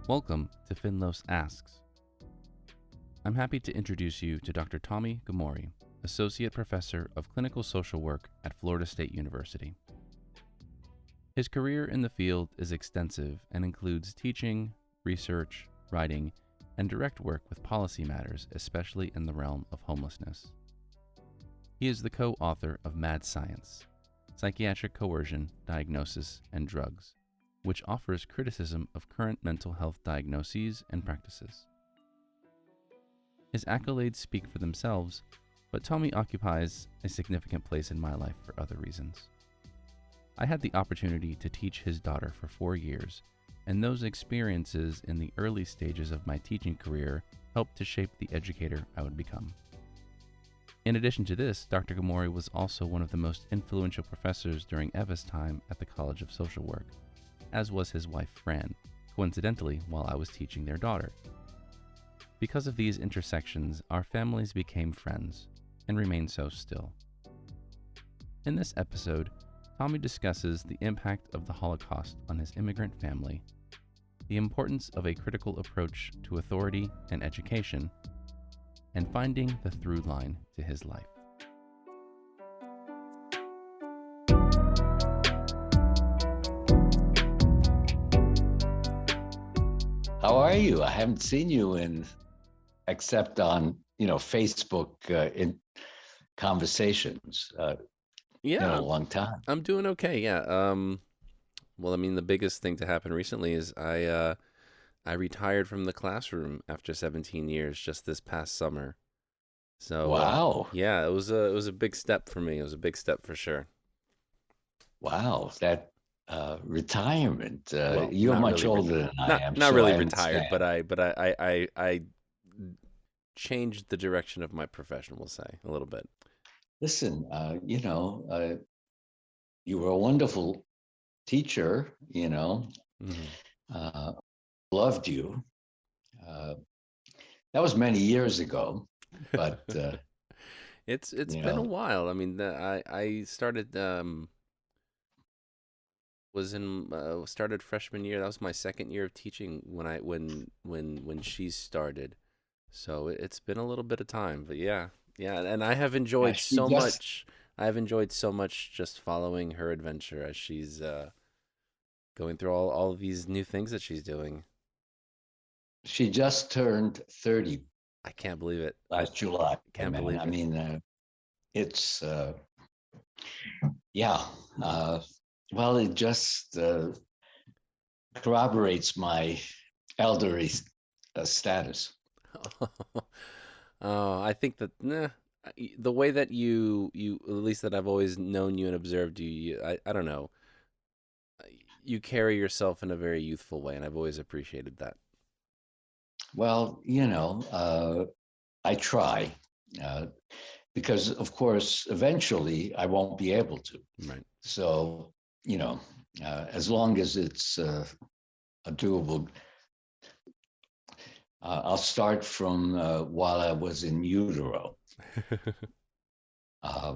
Welcome to Finlos Asks. I'm happy to introduce you to Dr. Tomi Gomory, Associate Professor of Clinical Social Work at Florida State University. His career in the field is extensive and includes teaching, research, writing, and direct work with policy matters, especially in the realm of homelessness. He is the co-author of Mad Science, Psychiatric Coercion, Diagnosis, and Drugs, which offers criticism of current mental health diagnoses and practices. His accolades speak for themselves, but Tomi occupies a significant place in my life for other reasons. I had the opportunity to teach his daughter for 4 years, and those experiences in the early stages of my teaching career helped to shape the educator I would become. In addition to this, Dr. Gomory was also one of the most influential professors during Eva's time at the College of Social Work, as was his wife Fran, coincidentally while I was teaching their daughter. Because of these intersections, our families became friends, and remain so still. In this episode, Tomi discusses the impact of the Holocaust on his immigrant family, the importance of a critical approach to authority and education, and finding the through line to his life. How are you? I haven't seen you except on Facebook in conversations in a long time. I'm doing okay. Yeah. Well, I mean, the biggest thing to happen recently is I retired from the classroom after 17 years just this past summer. So Wow. Yeah, it was a big step for me. It was a big step for sure. Wow, that retirement. Well, You're not much really older than I am. not so really I retired, understand. but I changed the direction of my profession, we'll say, a little bit. Listen, you were a wonderful teacher. Uh, Loved you. Uh, that was many years ago, but It's you been a know, while. I mean, I started was in started freshman year. That was my second year of teaching when she started. So it's been a little bit of time, but yeah, yeah, and I have enjoyed she so just much. I have enjoyed so much just following her adventure as she's going through all of these new things that she's doing. She just turned 30 I can't believe it. I last July, can't man. believe I it. mean, it's, yeah. Uh, well, it just corroborates my elderly status. Oh, I think that the way that you at least that I've always known you and observed you, I don't know. You carry yourself in a very youthful way, and I've always appreciated that. Well, I try uh, because, of course, eventually I won't be able to. Right. So, as long as it's a doable. I'll start from while I was in utero. Uh,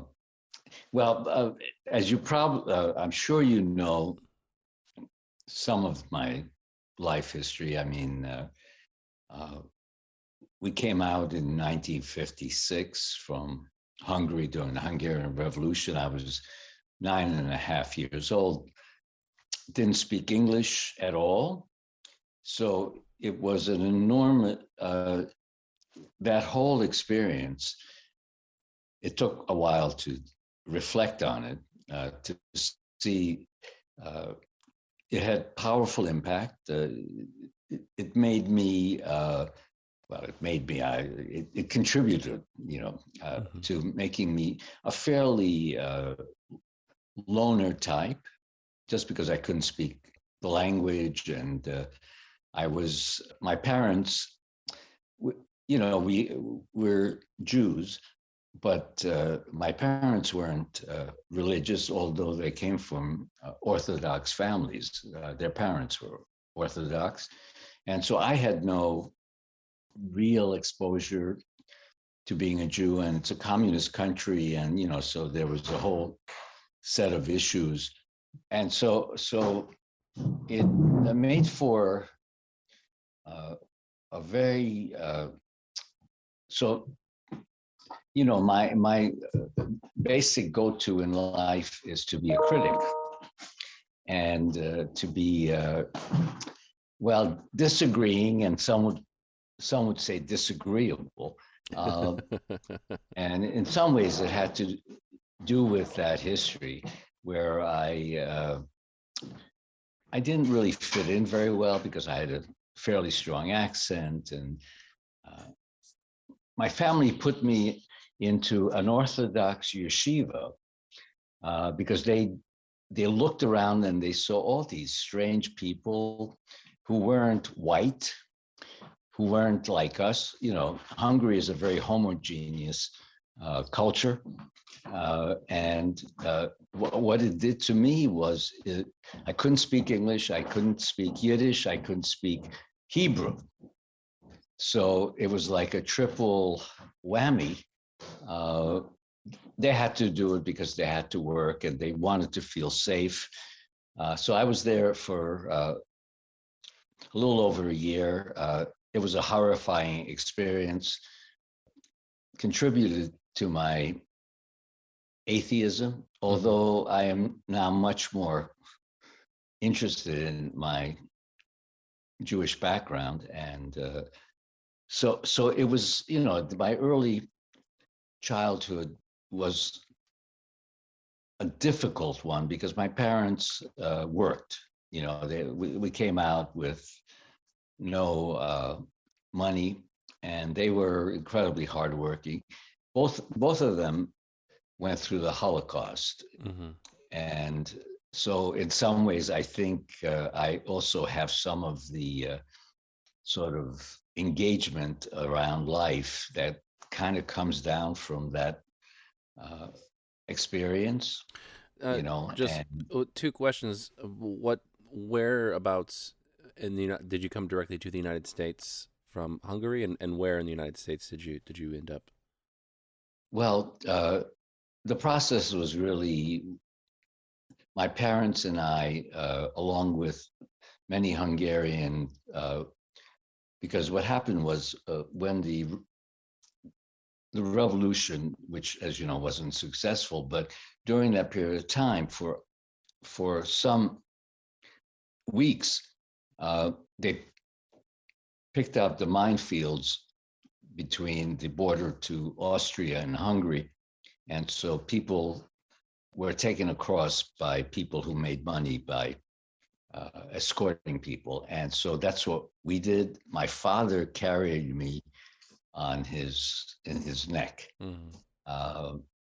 well, as you probably, I'm sure you know some of my life history. I mean, uh, we came out in 1956 from Hungary during the Hungarian Revolution. I was 9.5 years old, didn't speak English at all. So it was an enormous, that whole experience, it took a while to reflect on it, to see it had powerful impact. It made me, it contributed, Hmm. to making me a fairly loner type, just because I couldn't speak the language. And my parents, we're Jews, but my parents weren't religious, although they came from Orthodox families. Their parents were Orthodox. And so I had no real exposure to being a Jew, and it's a communist country. And, so there was a whole set of issues. And so it made for uh, a very so my basic go-to in life is to be a critic and to be well disagreeing, and some would say disagreeable, uh, and in some ways it had to do with that history where I didn't really fit in very well because I had a fairly strong accent, and uh, my family put me into an Orthodox yeshiva because they looked around and they saw all these strange people who weren't white, who weren't like us. Hungary is a very homogeneous culture, and what it did to me was I couldn't speak English, I couldn't speak Yiddish, I couldn't speak Hebrew. So it was like a triple whammy. Uh, they had to do it because they had to work and they wanted to feel safe. So I was there for a little over a year. It was a horrifying experience, contributed to my atheism, although I am now much more interested in my Jewish background. And so it was, my early childhood was a difficult one because my parents worked. We came out with no money, and they were incredibly hardworking. Both of them went through the Holocaust, and so in some ways, I think I also have some of the sort of engagement around life that kind of comes down from that uh, experience, Just and two questions. Whereabouts did you come directly to the United States from Hungary, and where in the United States did you end up? well, the process was really my parents and I, along with many Hungarian, because what happened was when the revolution, which, as you know, wasn't successful, but during that period of time, for some weeks, they picked up the minefields between the border to Austria and Hungary, and so people were taken across by people who made money by escorting people, and so that's what we did. My father carried me on in his neck,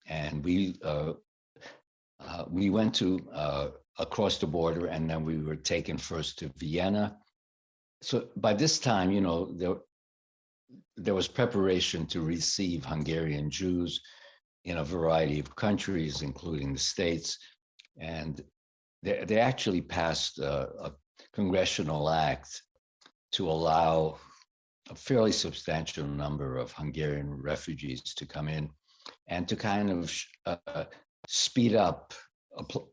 and we went to across the border, and then we were taken first to Vienna. So by this time, there was preparation to receive Hungarian Jews in a variety of countries, including the States, and they actually passed a congressional act to allow a fairly substantial number of Hungarian refugees to come in and to kind of speed up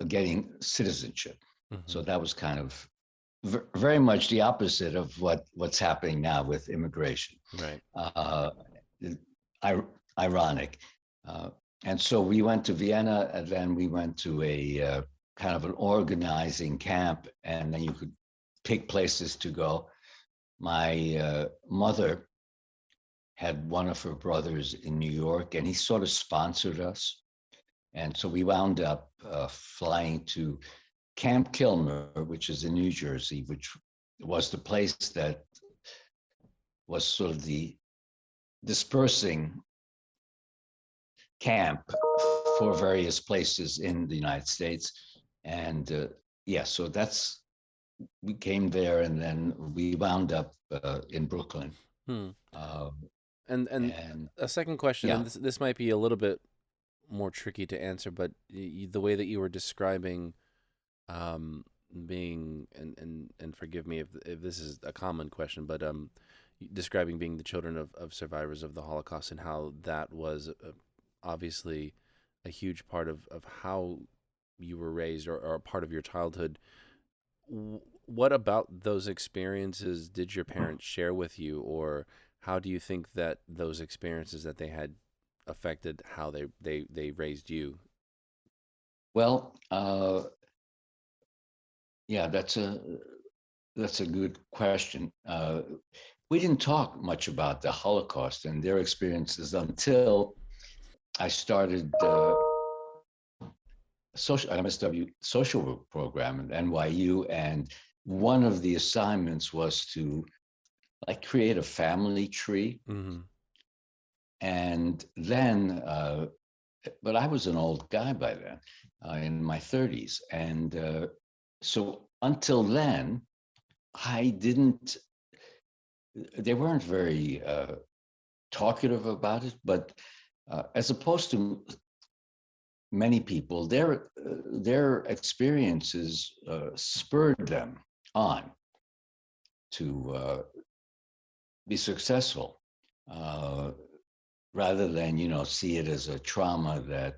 getting citizenship. So that was kind of very much the opposite of what's happening now with immigration. Right. Ironic. And so we went to Vienna, and then we went to a kind of an organizing camp, and then you could pick places to go. My mother had one of her brothers in New York, and he sort of sponsored us. And so we wound up flying to Camp Kilmer, which is in New Jersey, which was the place that was sort of the dispersing camp for various places in the United States. And so we came there, and then we wound up in Brooklyn. Hmm. Uh, And a second question, yeah, and this might be a little bit more tricky to answer, but the way that you were describing being, and forgive me if this is a common question, but describing being the children of survivors of the Holocaust, and how that was obviously a huge part of how you were raised, or a part of your childhood. What about those experiences did your parents share with you, or how do you think that those experiences that they had affected how they raised you? Well, yeah, that's a good question. We didn't talk much about the Holocaust and their experiences until I started social MSW social work program at NYU, and one of the assignments was to like create a family tree. Mm-hmm. And then, but I was an old guy by then, in my 30s, and so until then, I didn't. They weren't very talkative about it, but as opposed to many people, their experiences spurred them on to be successful, uh, rather than see it as a trauma that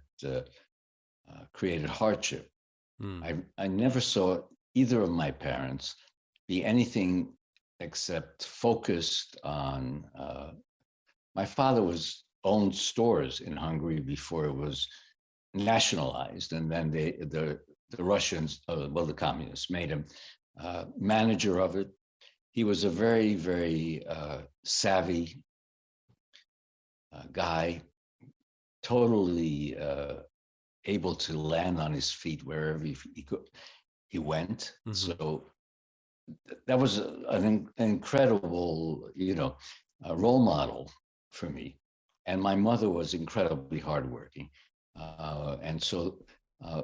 created hardship. Mm. I never saw either of my parents be anything except focused on. My father was owned stores in Hungary before it was nationalized, and then the Russians, well, the communists made him manager of it. He was a very very savvy guy, totally able to land on his feet wherever he went. Mm-hmm. So that was an incredible, role model for me. And my mother was incredibly hardworking, and so uh,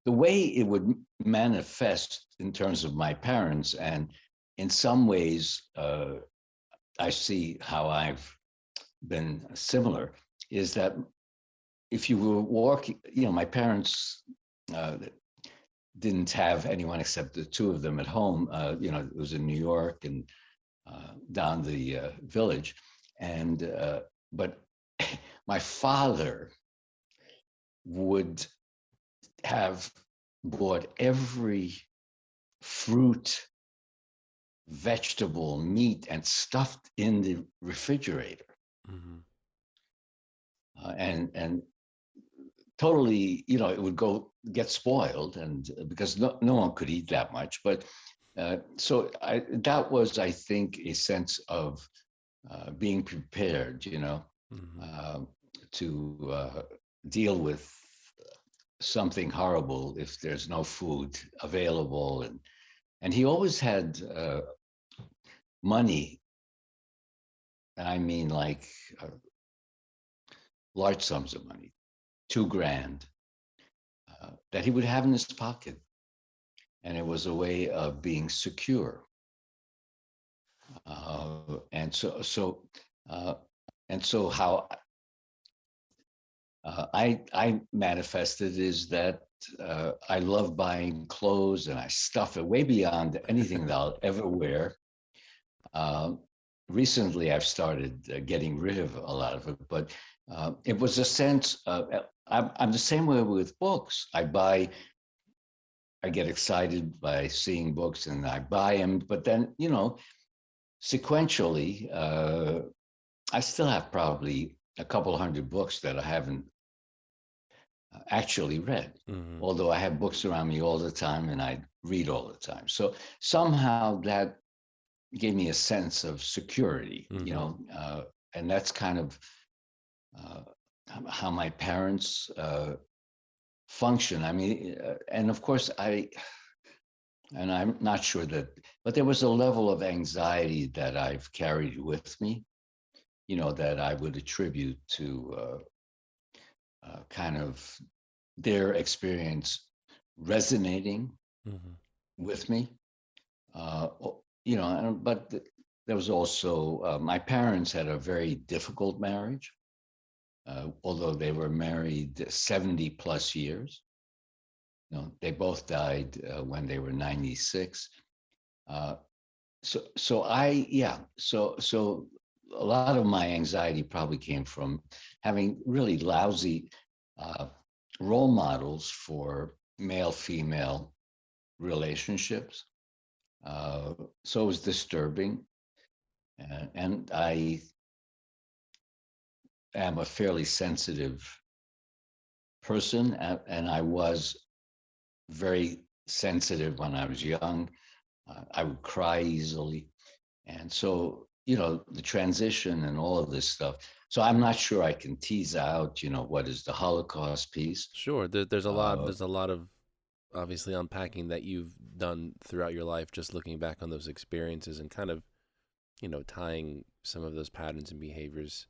the way it would manifest in terms of my parents, and in some ways, I see how I've been similar, is that if you were walking, my parents uh, didn't have anyone except the two of them at home. It was in New York and down the village, and but my father would have bought every fruit, vegetable, meat, and stuffed in the refrigerator, Mm-hmm. and totally, it would go get spoiled, and because no one could eat that much. But so that was, I think, a sense of being prepared, Mm-hmm. uh, to deal with something horrible if there's no food available. And he always had money, and I mean like large sums of money, 2 grand, that he would have in his pocket, and it was a way of being secure. And uh, how I manifested is that I love buying clothes, and I stuff it way beyond anything that I'll ever wear. Uh, Recently, I've started getting rid of a lot of it, but it was a sense of, I'm the same way with books. I get excited by seeing books and I buy them, but then, sequentially, I still have probably a couple hundred books that I haven't actually read, Mm-hmm. although I have books around me all the time and I read all the time. So somehow that gave me a sense of security, Mm-hmm. and that's kind of uh, how my parents function. I mean, and of course, and I'm not sure that, but there was a level of anxiety that I've carried with me, that I would attribute to kind of their experience resonating Mm-hmm. with me. Uh, but there was also, my parents had a very difficult marriage, although they were married 70 plus years. They both died when they were 96. Uh, so a lot of my anxiety probably came from having really lousy uh, role models for male female relationships. So it was disturbing. And I am a fairly sensitive person, and I was very sensitive when I was young. I would cry easily. And so, the transition and all of this stuff. So I'm not sure I can tease out, what is the Holocaust piece. Sure. There's a lot. Uh, There's a lot of obviously unpacking that you've done throughout your life, just looking back on those experiences and kind of tying some of those patterns and behaviors.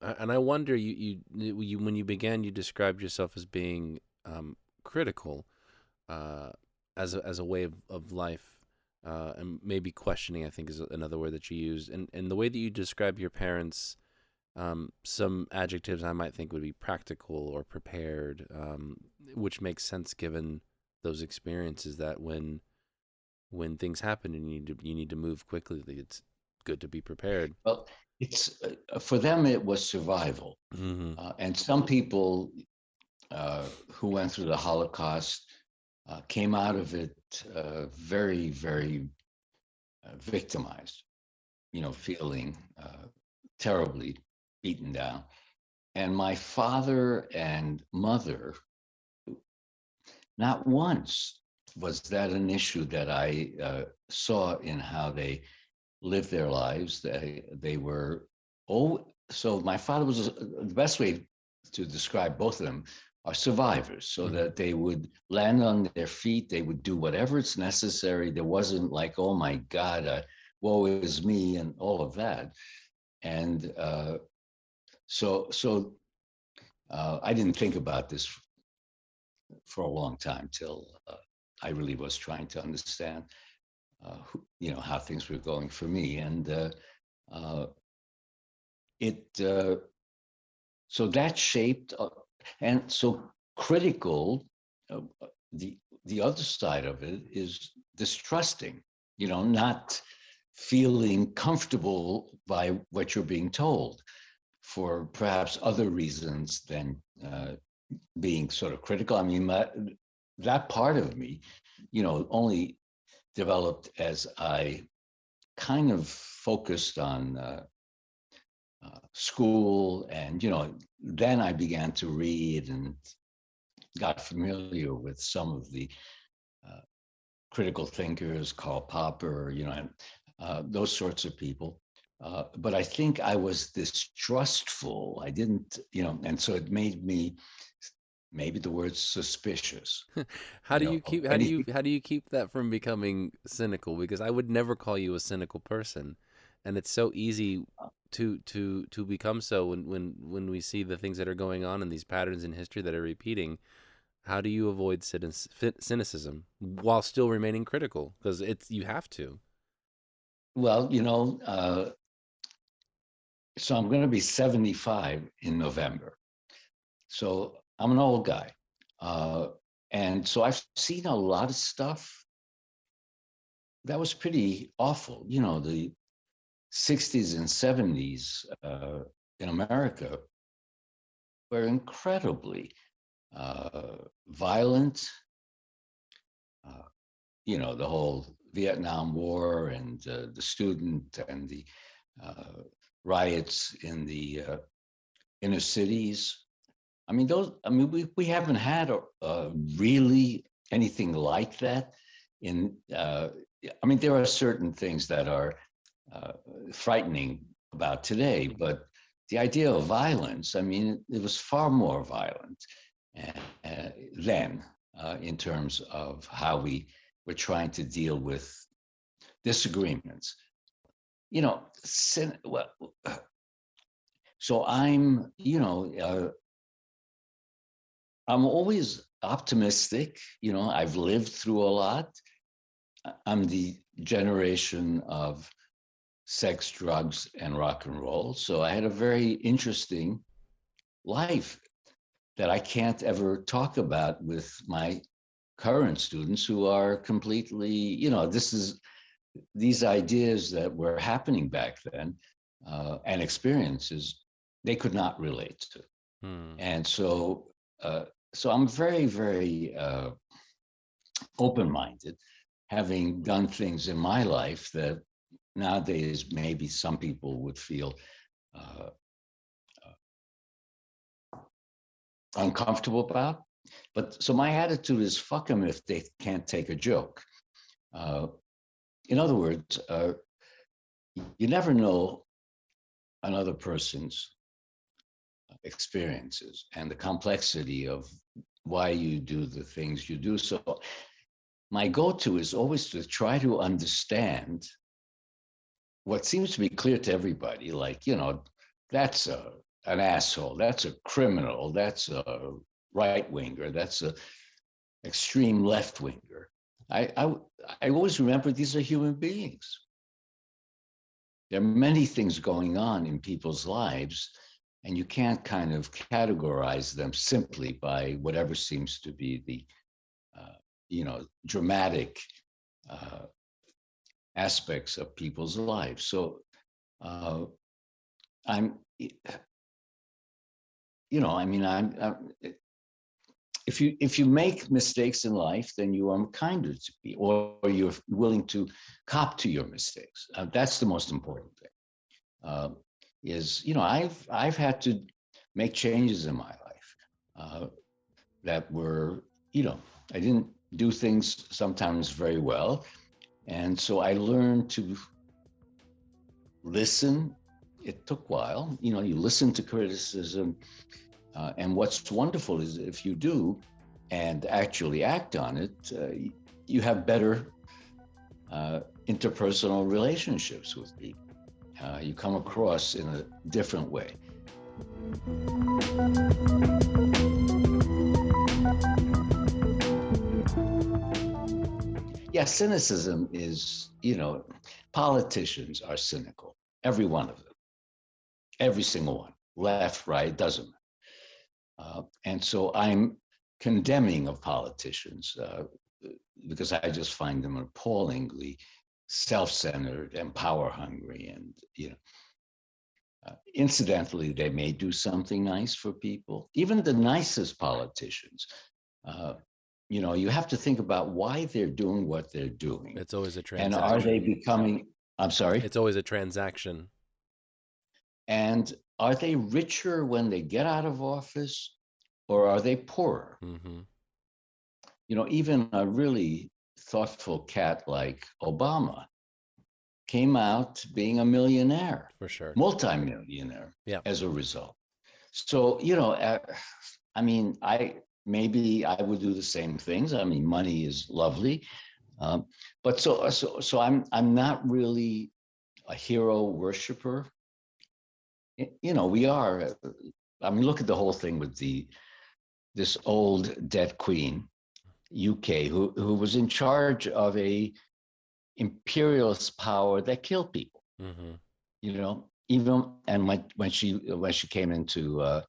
And I wonder, you when you began, you described yourself as being critical, uh, as a way of life, and maybe questioning, I think, is another word that you use. And the way that you describe your parents, some adjectives I might think would be practical or prepared, which makes sense given those experiences, that when things happen and you need to move quickly, it's good to be prepared. well, it's for them, it was survival. Mm-hmm. And some people who went through the Holocaust came out of it very, very victimized, feeling terribly beaten down. And my father and mother, not once was that an issue that I saw in how they lived their lives. They were, oh, so my father was, the best way to describe both of them are survivors, so Mm-hmm. that they would land on their feet, they would do whatever it's necessary. There wasn't like, oh my God, woe is me, and all of that. And so I didn't think about this for a long time till I really was trying to understand, how things were going for me, and uh, it. So that shaped, and so critical. Uh, the the other side of it is distrusting. Not feeling comfortable by what you're being told for perhaps other reasons than being sort of critical. I mean, that part of me, only developed as I kind of focused on school, and then I began to read and got familiar with some of the uh, critical thinkers, Karl Popper, and those sorts of people. But I think I was distrustful. I didn't, and so it made me, maybe the word suspicious. Anything. How do you keep that from becoming cynical? Because I would never call you a cynical person, and it's so easy to become so when we see the things that are going on and these patterns in history that are repeating. How do you avoid cynicism while still remaining critical? Because it's you have to. Well, so I'm going to be 75 in November. So I'm an old guy. Uh, and so I've seen a lot of stuff that was pretty awful. The 60s and 70s in America were incredibly violent. Uh, the whole Vietnam War, and the student and the uh, riots in the inner cities. I mean, those. I mean, we haven't had really anything like that. In I mean, there are certain things that are uh, frightening about today, but the idea of violence. I mean, it was far more violent then, in terms of how we were trying to deal with disagreements. Well, so I'm always optimistic. I've lived through a lot. I'm the generation of sex, drugs, and rock and roll. So I had a very interesting life that I can't ever talk about with my current students, who are completely, these ideas that were happening back then, and experiences they could not relate to. Hmm. And so I'm very, very open minded. having done things in my life that nowadays maybe some people would feel uh, uncomfortable about. But so my attitude is fuck them if they can't take a joke. Uh, in other words, you never know another person's experiences and the complexity of why you do the things you do. So my go-to is always to try to understand what seems to be clear to everybody, like, that's an asshole, that's a criminal, that's a right-winger, that's a extreme left-winger. I always remember these are human beings. There are many things going on in people's lives, and you can't kind of categorize them simply by whatever seems to be the dramatic aspects of people's lives. So I'm if you make mistakes in life, then you are kinder to be, or you're willing to cop to your mistakes. That's the most important thing. I've had to make changes in my life that were, I didn't do things sometimes very well, and so I learned to listen. It took a while. You listen to criticism. And what's wonderful is if you do and actually act on it, you have better interpersonal relationships with people. You come across in a different way. Yeah, cynicism is, politicians are cynical, every one of them, every single one, left, right, doesn't matter. And so I'm condemning of politicians because I just find them appallingly self-centered and power hungry. And, incidentally, they may do something nice for people. Even the nicest politicians, you have to think about why they're doing what they're doing. It's always a transaction. And are they becoming, I'm sorry? It's always a transaction. And are they richer when they get out of office, or are they poorer? Mm-hmm. Even a really thoughtful cat like Obama came out being a millionaire, for sure, multimillionaire, as a result. So, maybe I would do the same things. I mean, money is lovely, but so I'm not really a hero worshiper. We are. Look at the whole thing with this old dead queen, UK, who was in charge of a imperialist power that killed people. Mm-hmm. Even and when she came into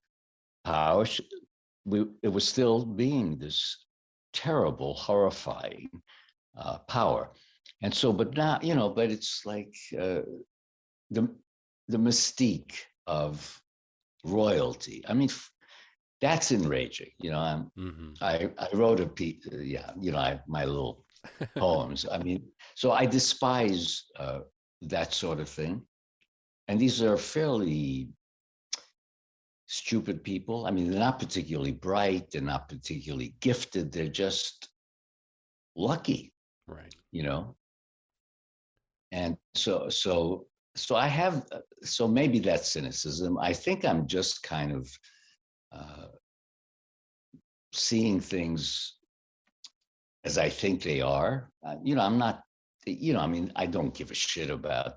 power, it was still being this terrible, horrifying power. And so, but now, but it's like the mystique of royalty. I mean, that's enraging. I wrote a piece, my little poems. So I despise that sort of thing. And these are fairly stupid people. They're not particularly bright. They're not particularly gifted. They're just lucky. Right. And so I have, so maybe that's cynicism. I think I'm just kind of seeing things as I think they are. I'm not, I don't give a shit about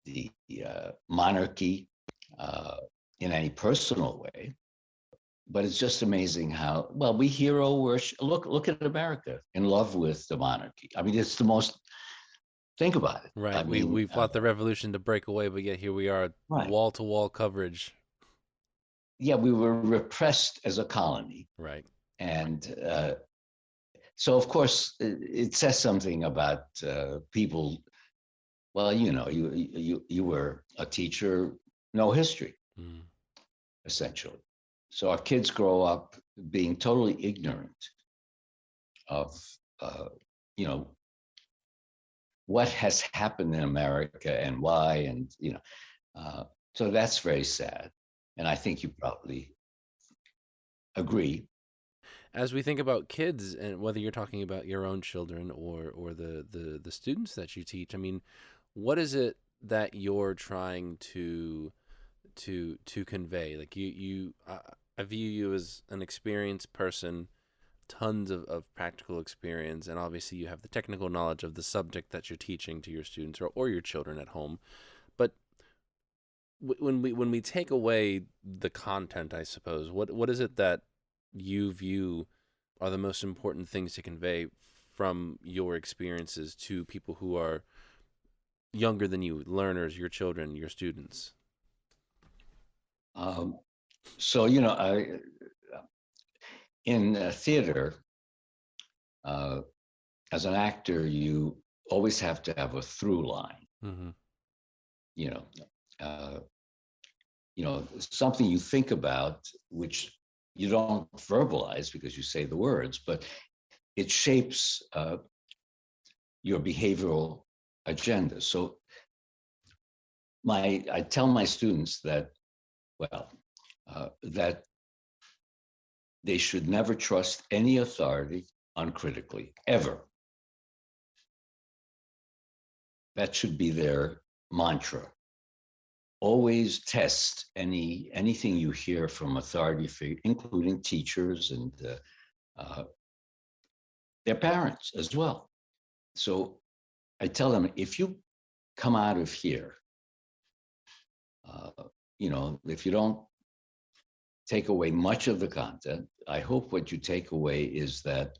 the monarchy in any personal way, but it's just amazing how, well, we hero worship. Look at America, in love with the monarchy. It's the most, think about it. Right. We fought the revolution to break away, but yet here we are, right. Wall-to-wall coverage. Yeah, we were repressed as a colony. Right. And so, of course, it says something about people. Well, you were a teacher, no history, essentially. So our kids grow up being totally ignorant of, what has happened in America and why, and so that's very sad. And I think you probably agree. As we think about kids, and whether you're talking about your own children or the students that you teach, I mean, what is it that you're trying to convey? Like I view you as an experienced person, tons of practical experience, and obviously you have the technical knowledge of the subject that you're teaching to your students or your children at home. But when we take away the content, I suppose, what is it that you view are the most important things to convey from your experiences to people who are younger than you, learners, your children, your students? Um, so in theater, uh, as an actor, you always have to have a through line. Mm-hmm. You know, uh, something you think about, which you don't verbalize because you say the words, but it shapes your behavioral agenda. So I tell my students that, that they should never trust any authority uncritically, ever. That should be their mantra. Always test anything you hear from authority figures, including teachers and their parents as well. So I tell them, if you come out of here, if you don't take away much of the content, I hope what you take away is that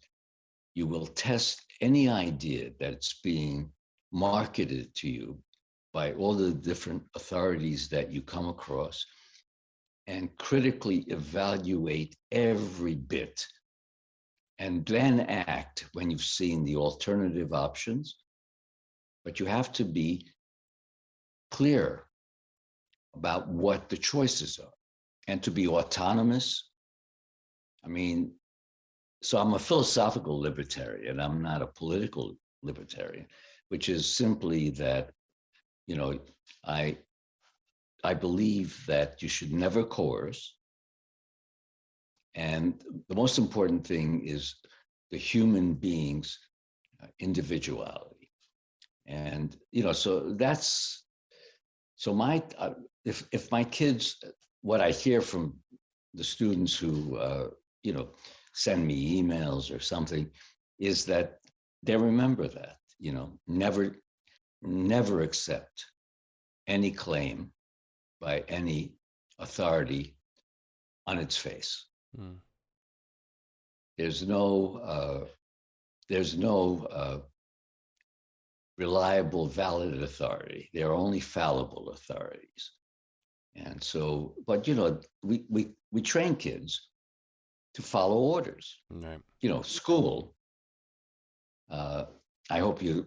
you will test any idea that's being marketed to you by all the different authorities that you come across and critically evaluate every bit and then act when you've seen the alternative options. But you have to be clear about what the choices are and to be autonomous. I mean, so I'm a philosophical libertarian. I'm not a political libertarian, which is simply that, I believe that you should never coerce. And the most important thing is the human being's individuality. And, so if my kids, what I hear from the students who, send me emails or something, is that they remember that, never accept any claim by any authority on its face. Mm. There's no reliable, valid authority. There are only fallible authorities. And so, but we train kids to follow orders. Right. School. I hope you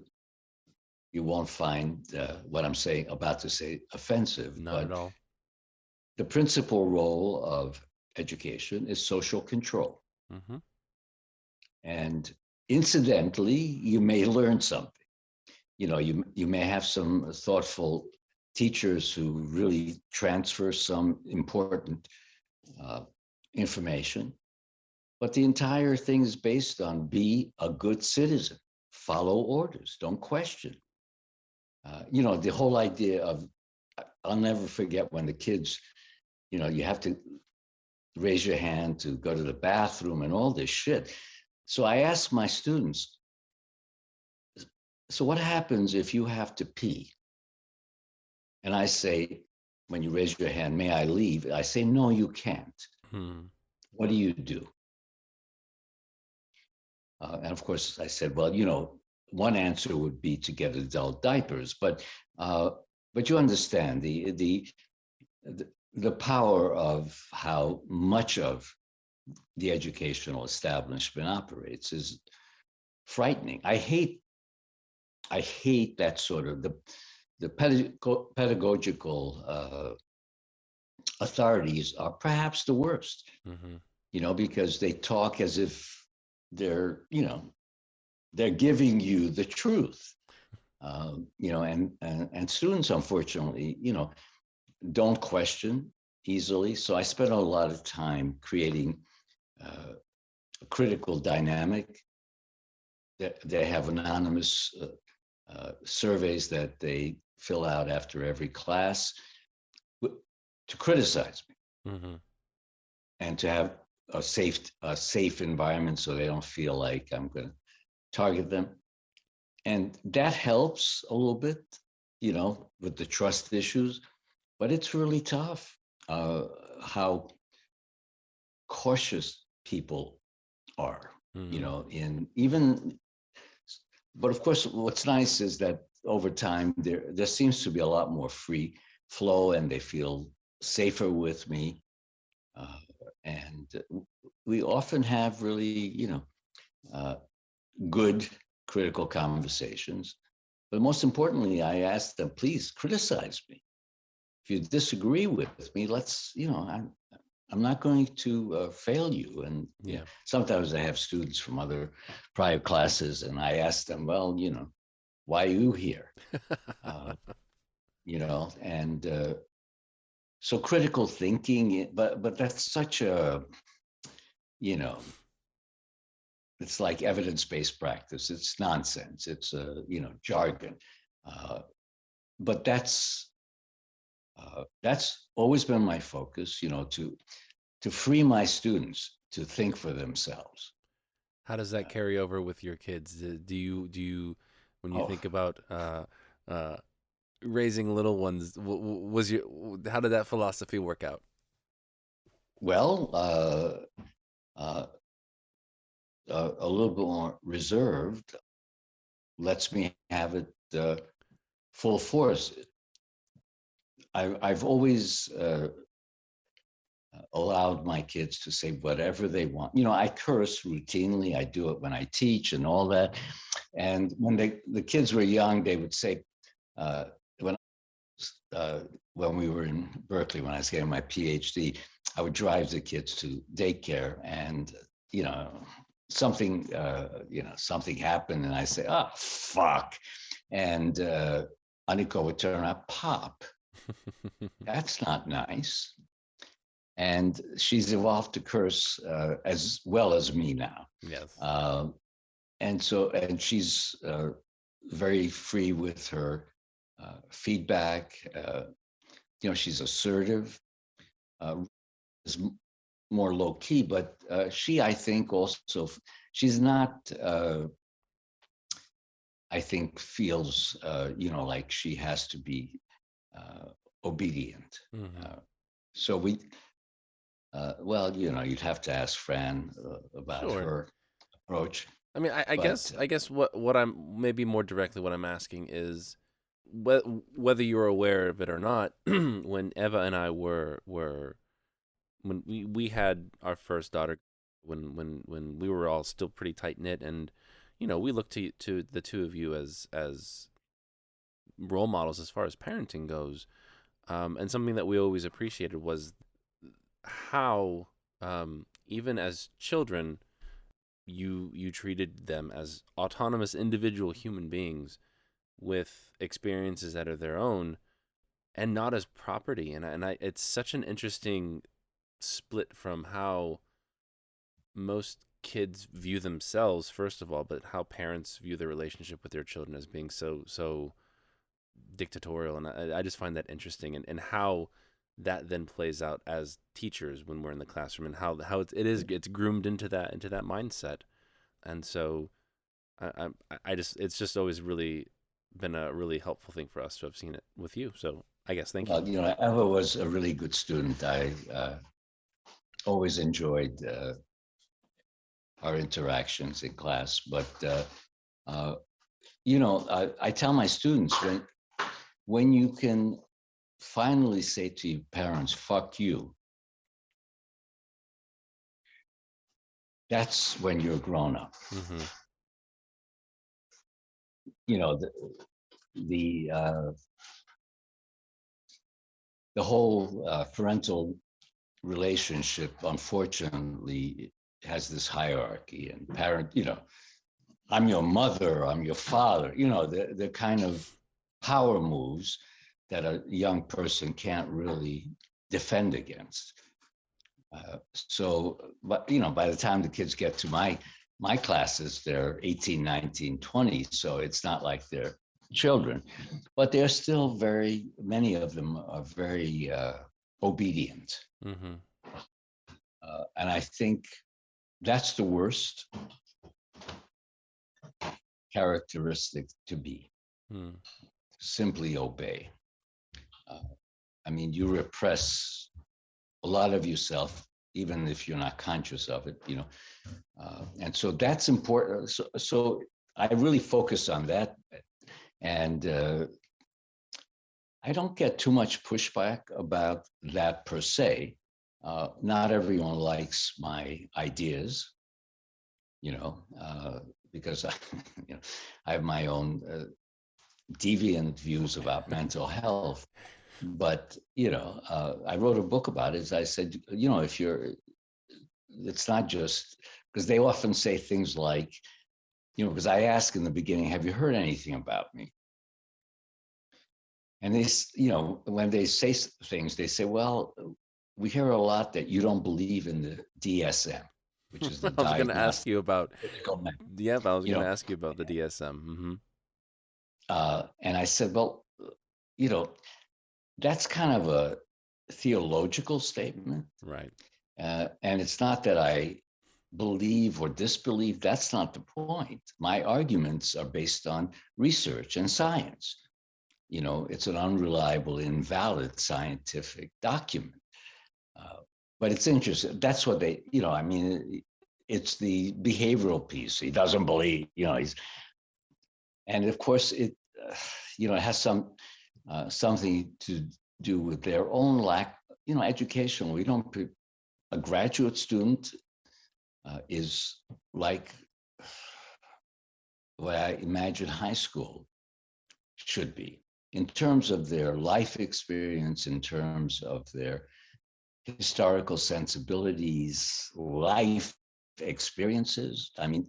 won't find what I'm about to say offensive. Not at all. The principal role of education is social control. Mm-hmm. And incidentally, you may learn something. You may have some thoughtful teachers who really transfer some important information. But the entire thing is based on be a good citizen, follow orders, don't question. The whole idea of, I'll never forget when the kids, you have to raise your hand to go to the bathroom and all this shit. So I asked my students, so what happens if you have to pee? And I say, when you raise your hand, may I leave? I say, no, you can't. What do you do? And of course, I said, well, one answer would be to get adult diapers, but you understand the power of how much of the educational establishment operates is frightening. I hate that sort of the pedagogical authorities are perhaps the worst, because they talk as if they're giving you the truth. And students, unfortunately, don't question easily. So I spent a lot of time creating a critical dynamic. They have anonymous surveys that they fill out after every class to criticize me and to have a safe environment so they don't feel like I'm going to target them. And that helps a little bit, with the trust issues, but it's really tough how cautious people are, but of course, what's nice is that over time there seems to be a lot more free flow and they feel safer with me. And we often have really, good critical conversations. But most importantly, I ask them, please criticize me. If you disagree with me, I'm not going to fail you. And sometimes I have students from other prior classes, and I ask them, well, why are you here? And so critical thinking, but that's such a, it's like evidence-based practice. It's nonsense. It's jargon. But that's always been my focus, to free my students to think for themselves. How does that carry over with your kids? Do you when you think about raising little ones, how did that philosophy work out? Well, a little bit more reserved lets me have it full force. I've always allowed my kids to say whatever they want. I curse routinely. I do it when I teach and all that. And when the kids were young, they would say, when we were in Berkeley, when I was getting my PhD, I would drive the kids to daycare, and something happened, and I say, "Oh, fuck," and Aniko would turn around, "Pop, that's not nice." And she's evolved to curse as well as me now. Yes. And she's very free with her feedback. She's assertive, is more low key, but I think also, she's not, I think feels, like she has to be obedient. So we, you'd have to ask Fran about her approach. I mean, I guess what I'm maybe more directly what I'm asking is whether you're aware of it or not. When Eva and I were when we had our first daughter, when we were all still pretty tight knit, and we looked to the two of you as role models as far as parenting goes, and something that we always appreciated was how even as children, you treated them as autonomous individual human beings with experiences that are their own and not as property. And I it's such an interesting split from how most kids view themselves, first of all, but how parents view their relationship with their children as being so dictatorial. And I just find that interesting, and how that then plays out as teachers when we're in the classroom, and how it's groomed into that mindset. And so it's just always really been a really helpful thing for us to have seen it with you. So I guess thank you. Eva was a really good student. I always enjoyed our interactions in class, but I tell my students, when you can finally say to your parents, "Fuck you," that's when you're grown up. The whole parental relationship, unfortunately, has this hierarchy, and parent, I'm your mother, I'm your father. The kind of power moves that a young person can't really defend against. But by the time the kids get to my classes, they're 18, 19, 20. So it's not like they're children, but they're still many of them are very obedient. Mm-hmm. And I think that's the worst characteristic to be. Mm. Simply obey. Uh, I mean, you repress a lot of yourself, even if you're not conscious of it. And so that's important. So I really focus on that, and I don't get too much pushback about that per se. Not everyone likes my ideas, because I have my own deviant views about mental health. But I wrote a book about it. As I said, it's not just because they often say things like, because I ask in the beginning, have you heard anything about me? And when they say things, they say, well, we hear a lot that you don't believe in the DSM, which is the I was going to ask diagnostic. you about. Yeah, I was You going to know, ask you about the DSM. Mm-hmm. And I said, well, that's kind of a theological statement. Right. And it's not that I believe or disbelieve. That's not the point. My arguments are based on research and science. It's an unreliable, invalid scientific document. But it's interesting. That's what it's the behavioral piece. He doesn't believe, and of course it has something to do with their own lack, education. A graduate student is like what I imagine high school should be in terms of their life experience, in terms of their historical sensibilities, life experiences. I mean,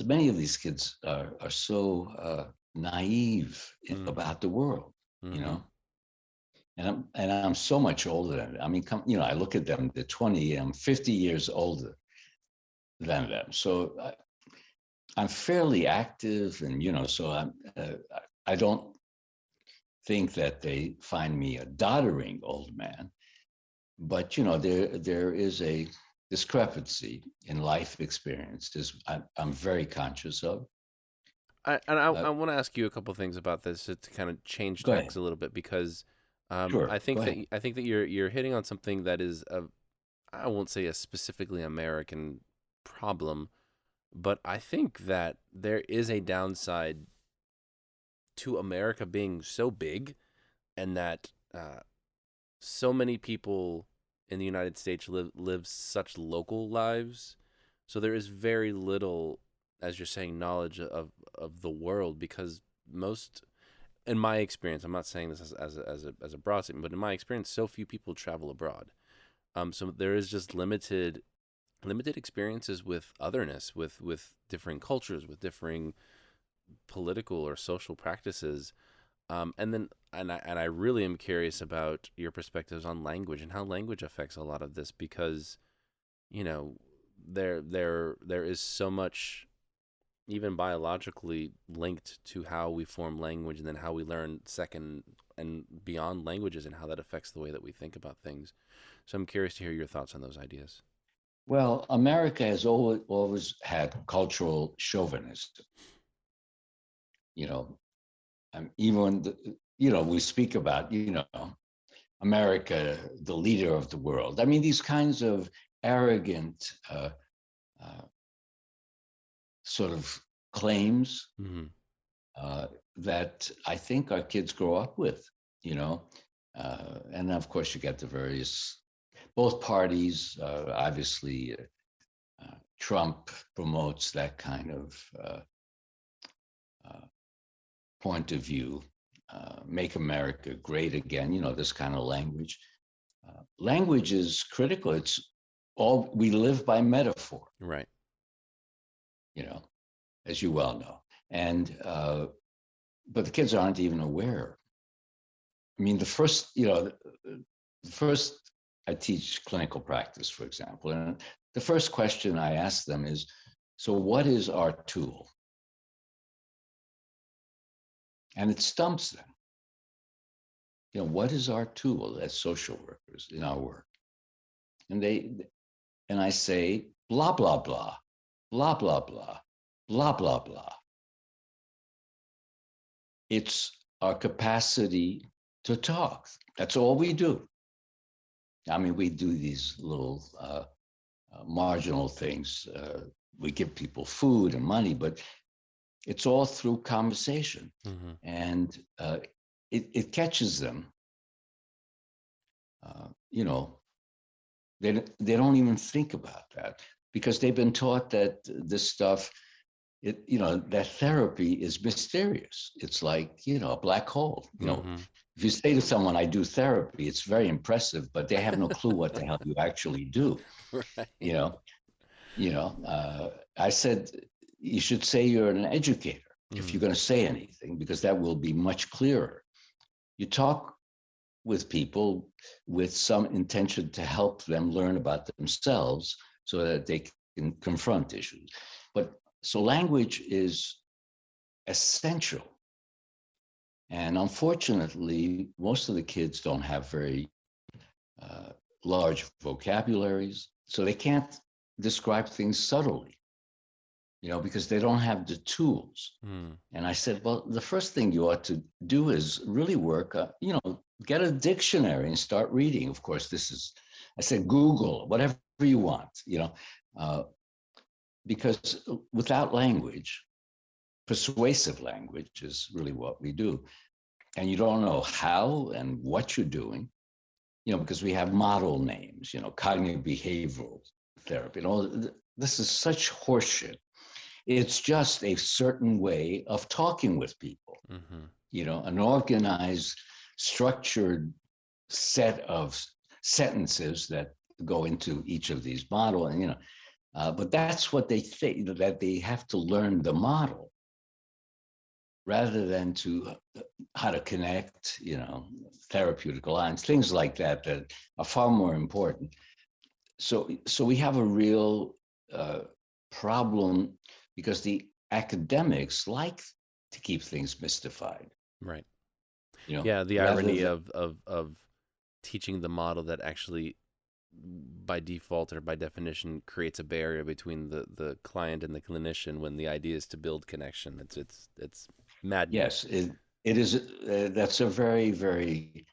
many of these kids are so naive about the world, Mm-hmm. And I'm so much older than them. I mean, I look at them, they're 20, I'm 50 years older than them. So I'm fairly active, and so I don't think that they find me a doddering old man, but there is a discrepancy in life experiences I'm very conscious of. I want to ask you a couple things about this to kind of change Go ahead. tacks a little bit because Sure. Go ahead. I think that you're hitting on something that is I won't say a specifically American problem, but I think that there is a downside to America being so big, and that so many people in the United States live such local lives, so there is very little, as you're saying, knowledge of the world, because most, in my experience, I'm not saying this as a broad statement, but in my experience, so few people travel abroad. So there is just limited experiences with otherness, with differing cultures, with differing political or social practices. And I really am curious about your perspectives on language and how language affects a lot of this, because you know there is so much, even biologically, linked to how we form language and then how we learn second and beyond languages, and how that affects the way that we think about things. So I'm curious to hear your thoughts on those ideas. Well, America has always had cultural chauvinism. You know, even we speak about America, the leader of the world. I mean, these kinds of arrogant uh, sort of claims Mm-hmm. that I think our kids grow up with. You know, and of course you get the various both parties. Obviously, Trump promotes that kind of uh, point of view. Make America great again. This kind of language. Language is critical. It's all we live by metaphor. Right. You know, as you well know. And but the kids aren't even aware. I mean, the first I teach clinical practice, for example, and the first question I ask them is, so what is our tool? And it stumps them. What is our tool as social workers in our work? And I say, blah, blah, blah, blah, blah, blah, blah, blah, blah. It's our capacity to talk. That's all we do. I mean, we do these little marginal things. We give people food and money, but it's all through conversation. Mm-hmm. And it catches them. They don't even think about that because they've been taught that this stuff, that therapy is mysterious. It's like, a black hole. Mm-hmm. If you say to someone, I do therapy, it's very impressive, but they have no clue what the hell you actually do. Right. I said, you should say you're an educator if you're going to say anything, because that will be much clearer. You talk with people with some intention to help them learn about themselves so that they can confront issues. So language is essential. And unfortunately, most of the kids don't have very large vocabularies, so they can't describe things subtly, because they don't have the tools. And I said, well, the first thing you ought to do is really work, get a dictionary and start reading. Of course, I said, Google, whatever you want, because without language, persuasive language is really what we do. And you don't know how and what you're doing, because we have model names, cognitive behavioral therapy. This is such horseshit. It's just a certain way of talking with people, an organized, structured set of sentences that go into each of these models. And, but that's what they think, that they have to learn the model rather than to how to connect, therapeutic lines, things like that are far more important. So we have a real problem because the academics like to keep things mystified. Right. Yeah, the irony of teaching the model that actually by default or by definition creates a barrier between the client and the clinician when the idea is to build connection. It's madness. Yes, it is. That's a very, very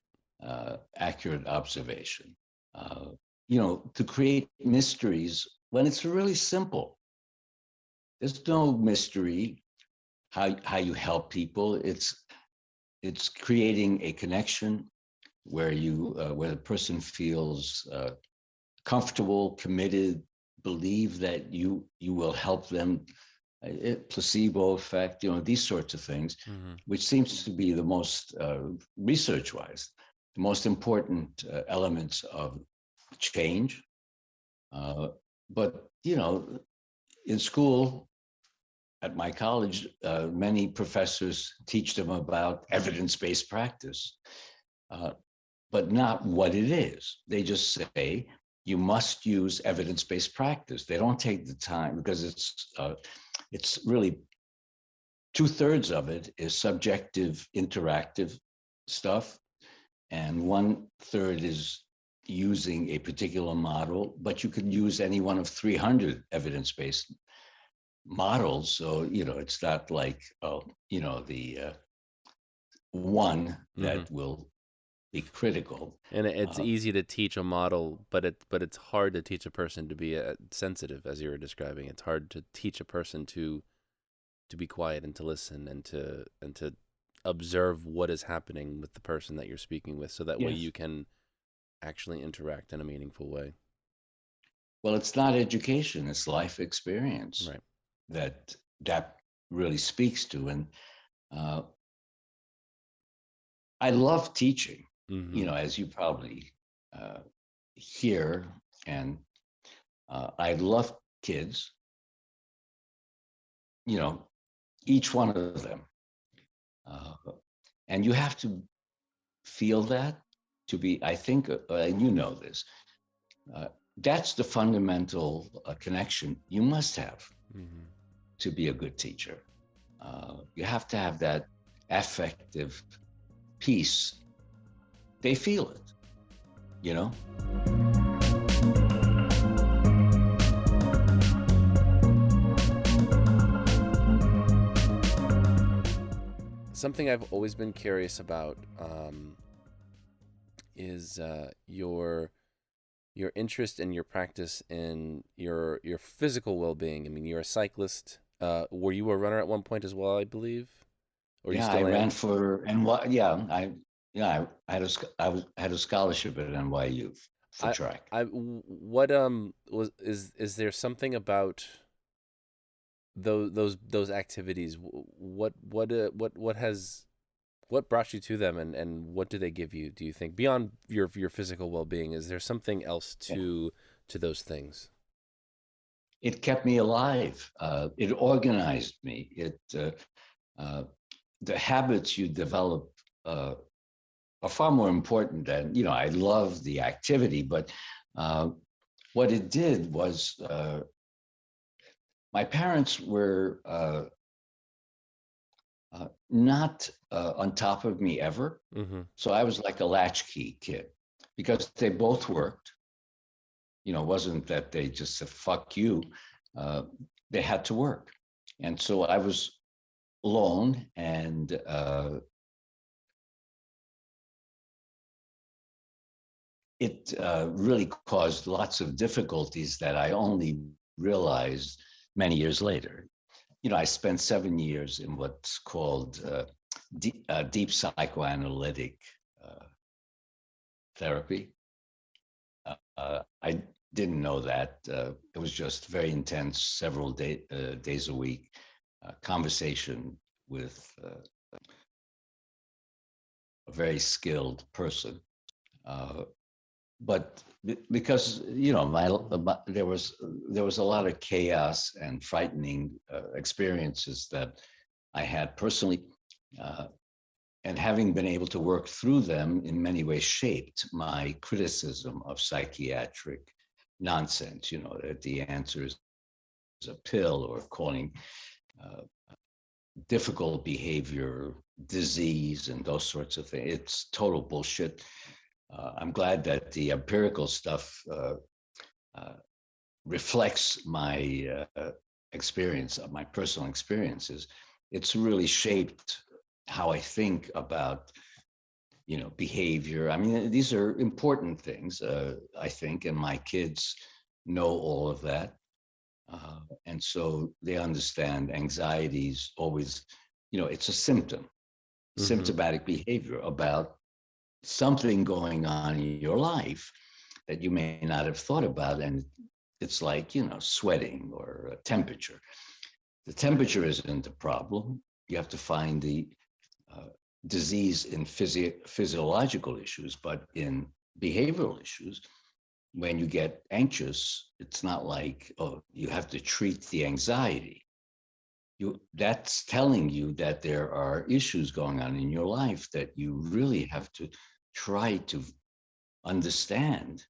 accurate observation. To create mysteries when it's really simple. There's no mystery how you help people. It's creating a connection where the person feels comfortable, committed, believe that you will help them. Placebo effect, these sorts of things, which seems to be the most research-wise, the most important elements of change. But in school, at my college, many professors teach them about evidence-based practice, but not what it is. They just say, you must use evidence-based practice. They don't take the time because it's really 2/3 of it is subjective, interactive stuff, and 1/3 is using a particular model, but you could use any one of 300 evidence-based models. So, it's not like, the one that will be critical. And it's easy to teach a model, but it's hard to teach a person to be sensitive, as you were describing. It's hard to teach a person to be quiet and to listen and to observe what is happening with the person that you're speaking with, so that way you can actually interact in a meaningful way. Well, it's not education; it's life experience, right? That really speaks to. And I love teaching. As you probably hear, and I love kids. you know, each one of them. Uh, and you have to feel that to be, I think, and you know this, uh, that's the fundamental connection you must have Hmm. to be a good teacher. You have to have that affective piece. They feel it, you know? Something I've always been curious about is your interest and your practice in your physical well-being. I mean, you're a cyclist. Were you a runner at one point as well, I believe, or you Yeah, I still ran am? for NY. I had had a scholarship at NYU for I track. what was is there something about those activities? What has what brought you to them, and what do they give you? Do you think beyond your physical well-being, is there something else Yeah. to those things? It kept me alive. It organized me. Uh, the habits you develop are far more important than, I love the activity, but uh, what it did was my parents were not on top of me ever. Mm-hmm. So I was like a latchkey kid because they both worked. It wasn't that they just said, fuck you. Uh, they had to work. And so I was alone, and it really caused lots of difficulties that I only realized many years later. I spent 7 years in what's called deep psychoanalytic uh, therapy. I didn't know that. It was just very intense, several days a week, conversation with a very skilled person. Uh, but because there was a lot of chaos and frightening experiences that I had personally, uh, and having been able to work through them in many ways shaped my criticism of psychiatric nonsense. That the answer is a pill, or calling uh, difficult behavior disease and those sorts of things. It's total bullshit. I'm glad that the empirical stuff uh, reflects my experience, my personal experiences. It's really shaped how I think about, behavior. I mean, these are important things, I think, and my kids know all of that. And so they understand anxieties always, it's a symptom, Mm-hmm. symptomatic behavior about something going on in your life that you may not have thought about. And it's like, sweating or temperature. The temperature isn't the problem. You have to find the uh, disease in physiological issues, but in behavioral issues, when you get anxious, it's not like, oh, you have to treat the anxiety. That's telling you that there are issues going on in your life that you really have to try to understand,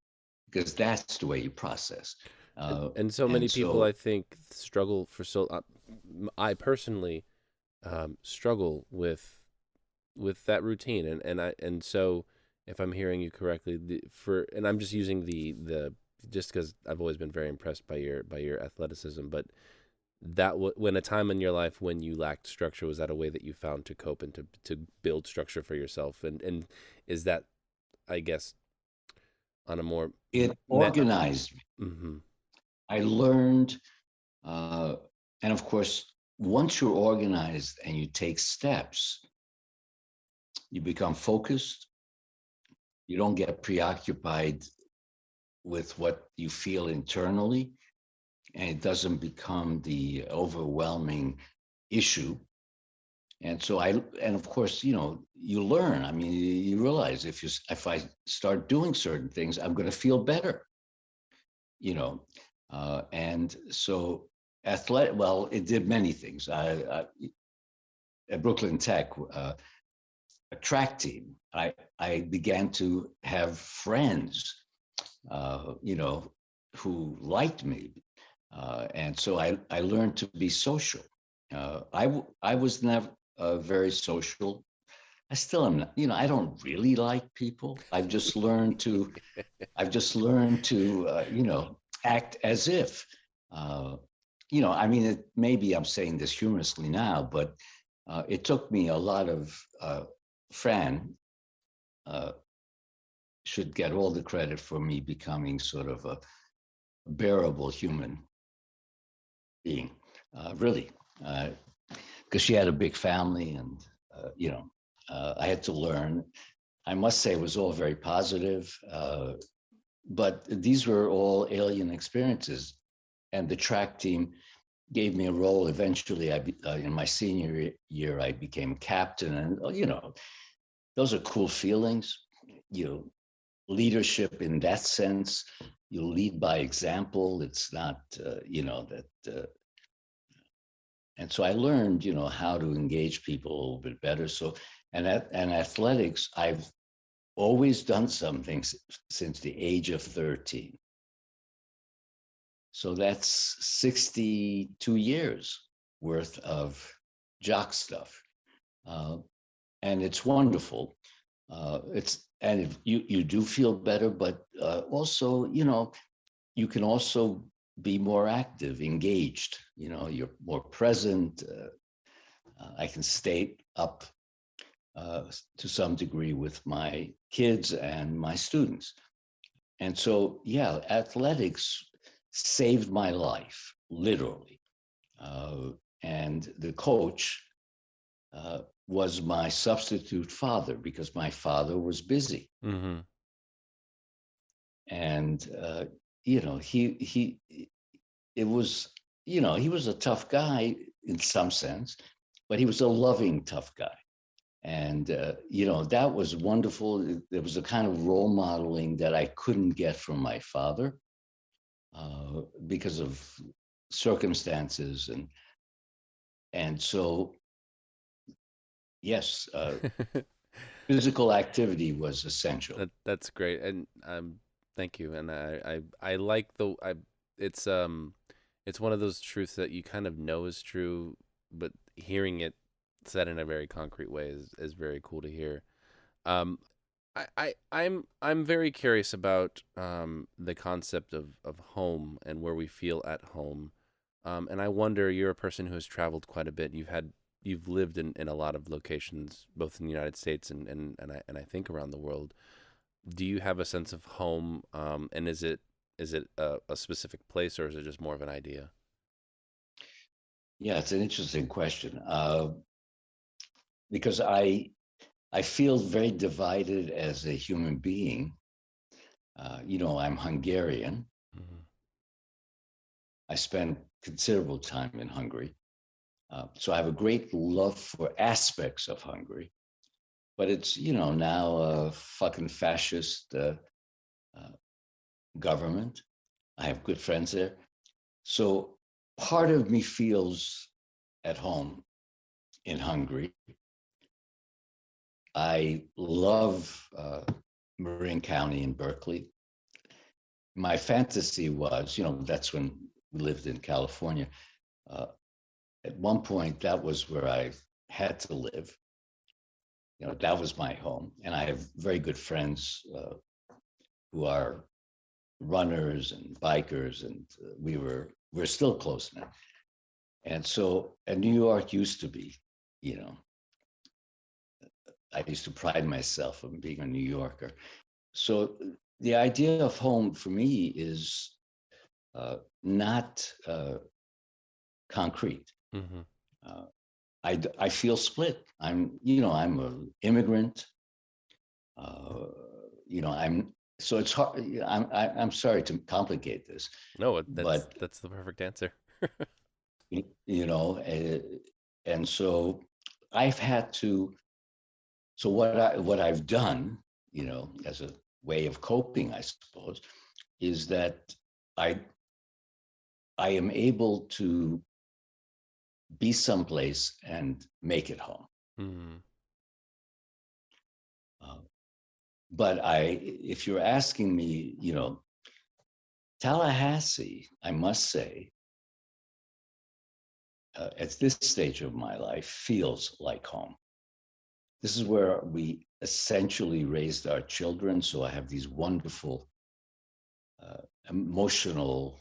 because that's the way you process. And so many And people, I so think, struggle for so. I personally struggle with that routine, and so if I'm hearing you correctly, and I'm just using the just because I've always been very impressed by your athleticism, but when a time in your life when you lacked structure, was that a way that you found to cope and to build structure for yourself, and is that, I guess, on a more it met. organized me. Mm-hmm. I learned, uh, and of course, once you're organized and you take steps, you become focused. You don't get preoccupied with what you feel internally, and it doesn't become the overwhelming issue. And of course, you learn. I mean, you realize if I start doing certain things, I'm going to feel better. And so Well, it did many things. At Brooklyn Tech, a track team, I began to have friends, who liked me. And so I learned to be social. I was never very social. I still am not, I don't really like people. I've just learned to act as if, I mean, maybe I'm saying this humorously now, but it took me a lot of, Fran uh, should get all the credit for me becoming sort of a bearable human being, really, because she had a big family, and I had to learn. I must say, it was all very positive, but these were all alien experiences, and the track team gave me a role. Eventually, in my senior year, I became captain, and those are cool feelings. Leadership in that sense, you lead by example. It's not, that. And so I learned, how to engage people a little bit better. So, and athletics, I've always done something since the age of 13. So that's 62 years worth of jock stuff. And it's wonderful. You do feel better, but also, you can also be more active, engaged. You're more present. I can stay up to some degree with my kids and my students. And so, yeah, athletics saved my life, literally. And the coach was my substitute father, because my father was busy. Mm-hmm. And he was a tough guy in some sense, but he was a loving tough guy. And that was wonderful. There was a kind of role modeling that I couldn't get from my father, because of circumstances, and so, yes, physical activity was essential. That's great, and thank you. And I like it's one of those truths that you kind of know is true, but hearing it said in a very concrete way is very cool to hear. Um, I'm very curious about the concept of home and where we feel at home. And I wonder, you're a person who has traveled quite a bit. You've lived in a lot of locations, both in the United States and I think around the world. Do you have a sense of home? And is it a specific place, or is it just more of an idea? Yeah, it's an interesting question, because I feel very divided as a human being. I'm Hungarian. Mm-hmm. I spent considerable time in Hungary. So I have a great love for aspects of Hungary, but it's, now a fucking fascist government. I have good friends there. So part of me feels at home in Hungary. I love Marin County in Berkeley. My fantasy was, that's when we lived in California. At one point, that was where I had to live. That was my home. And I have very good friends who are runners and bikers, and we're still close now. And so, and New York used to be, I used to pride myself on being a New Yorker. So the idea of home for me is not concrete. Mm-hmm. I feel split. I'm an immigrant. So it's hard. I'm sorry to complicate this, No, but that's the perfect answer. and so I've had to. So what I've done, as a way of coping, I suppose, is that I I am able to be someplace and make it home. Mm. Uh, but if you're asking me, Tallahassee, I must say, at this stage of my life, feels like home. This is where we essentially raised our children. So I have these wonderful emotional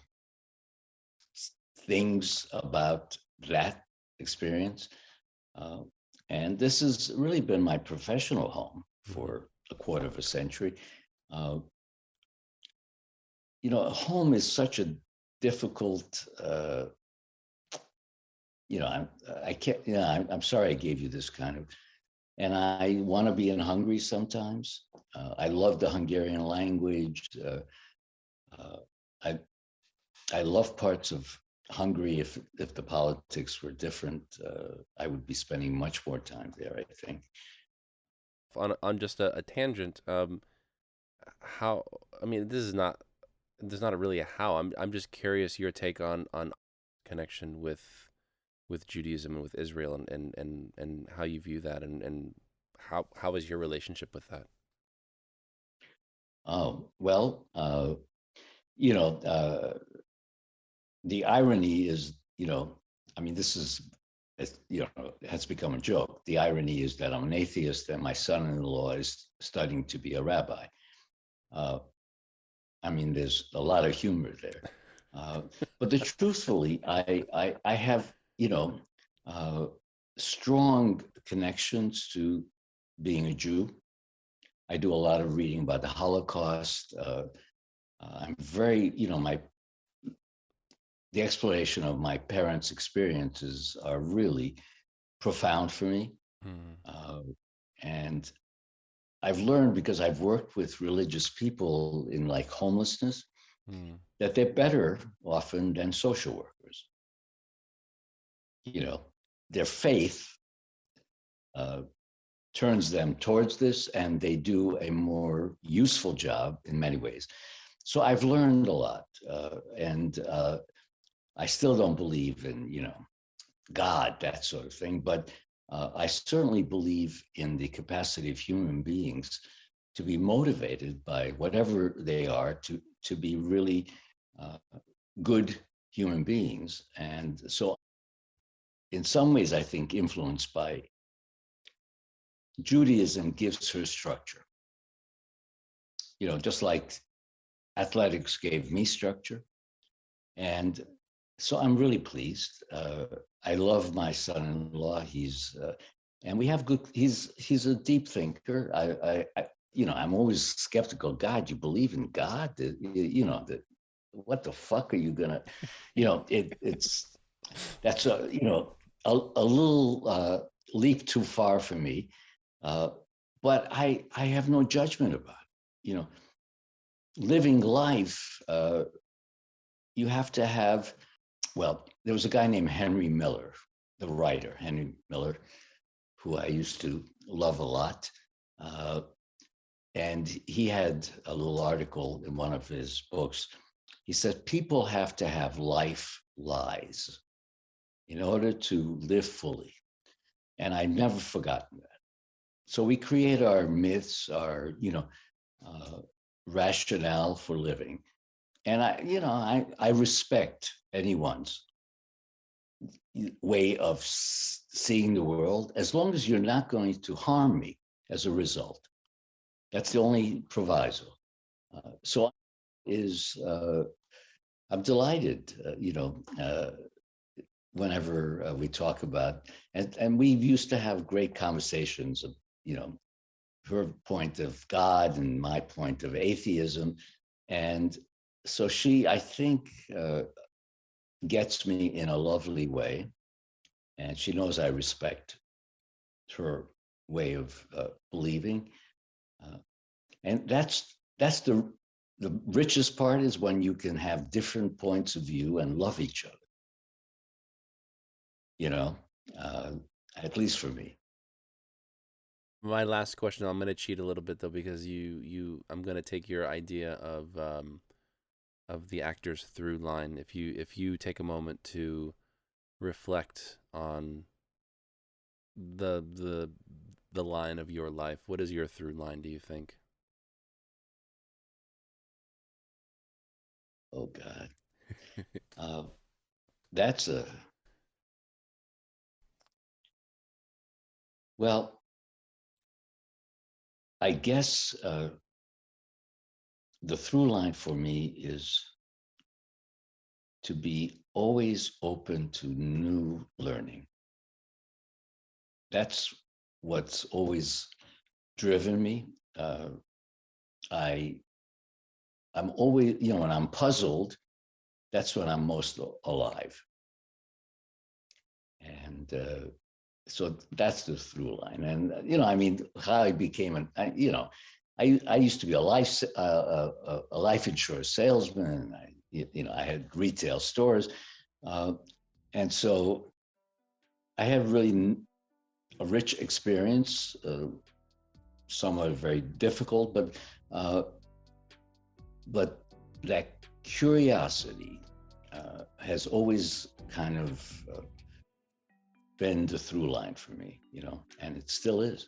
things about that experience. Uh, and this has really been my professional home Mm-hmm. for a quarter of a century. Uh, home is such a difficult, I can't, I'm sorry I gave you this kind of, and I want to be in Hungary sometimes. I love the Hungarian language. Uh, I I love parts of Hungary. If the politics were different, I would be spending much more time there, I think. On just a tangent, how, I mean, this is not, there's not really a how. I'm just curious your take on connection with Judaism and with Israel, and how you view that, and how is your relationship with that? Oh, well, you know, uh, the irony is, I mean, this is, it has become a joke. The irony is that I'm an atheist and my son-in-law is studying to be a rabbi. Uh, I mean, there's a lot of humor there. Uh, but truthfully, I have, uh, strong connections to being a Jew. I do a lot of reading about the Holocaust. I'm very, the exploration of my parents' experiences are really profound for me. Mm. Uh, and I've learned, because I've worked with religious people in like homelessness, Mm. that they're better often than social workers. Their faith uh, turns them towards this, and they do a more useful job in many ways. So I've learned a lot, and I still don't believe in, God, that sort of thing, but I certainly believe in the capacity of human beings to be motivated by whatever they are to be really uh, good human beings. And so, in some ways, I think influenced by Judaism gives her structure. Just like athletics gave me structure, and so I'm really pleased. I love my son-in-law. And we have good. He's a deep thinker. I'm always skeptical. God, you believe in God? That what the fuck are you gonna? It's that's a little leap too far for me. Uh, but I have no judgment about it. Living life. You have to have, well, there was a guy named Henry Miller, the writer, Henry Miller, who I used to love a lot. Uh, and he had a little article in one of his books. He said, people have to have life lies in order to live fully. And I never forgotten that. So we create our myths, our, uh, rationale for living. And I respect anyone's way of seeing the world, as long as you're not going to harm me as a result. That's the only proviso. So is I'm delighted, whenever we talk about, and we used to have great conversations of, you know, her point of God and my point of atheism. And so she, I think, gets me in a lovely way. And she knows I respect her way of believing. Uh, and that's the richest part, is when you can have different points of view and love each other, you know, uh, at least for me. My last question, I'm going to cheat a little bit though, because I'm going to take your idea of the actor's through line. If you take a moment to reflect on the line of your life, what is your through line, do you think? Oh God, that's a well. I guess the through line for me is to be always open to new learning. That's what's always driven me. I'm always, when I'm puzzled, that's when I'm most alive. And so that's the through line. And, I mean, how I became I used to be a life insurance salesman. I had retail stores. And so I have really a rich experience, some are very difficult, but that curiosity has always kind of been the through line for me, and it still is.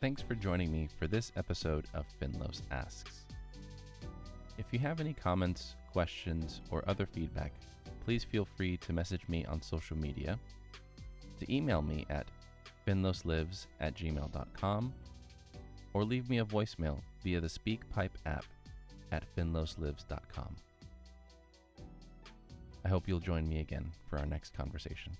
Thanks for joining me for this episode of Finlos Asks. If you have any comments, questions, or other feedback, please feel free to message me on social media, to email me at finloslives@gmail.com, or leave me a voicemail via the SpeakPipe app at finloslives.com. I hope you'll join me again for our next conversation.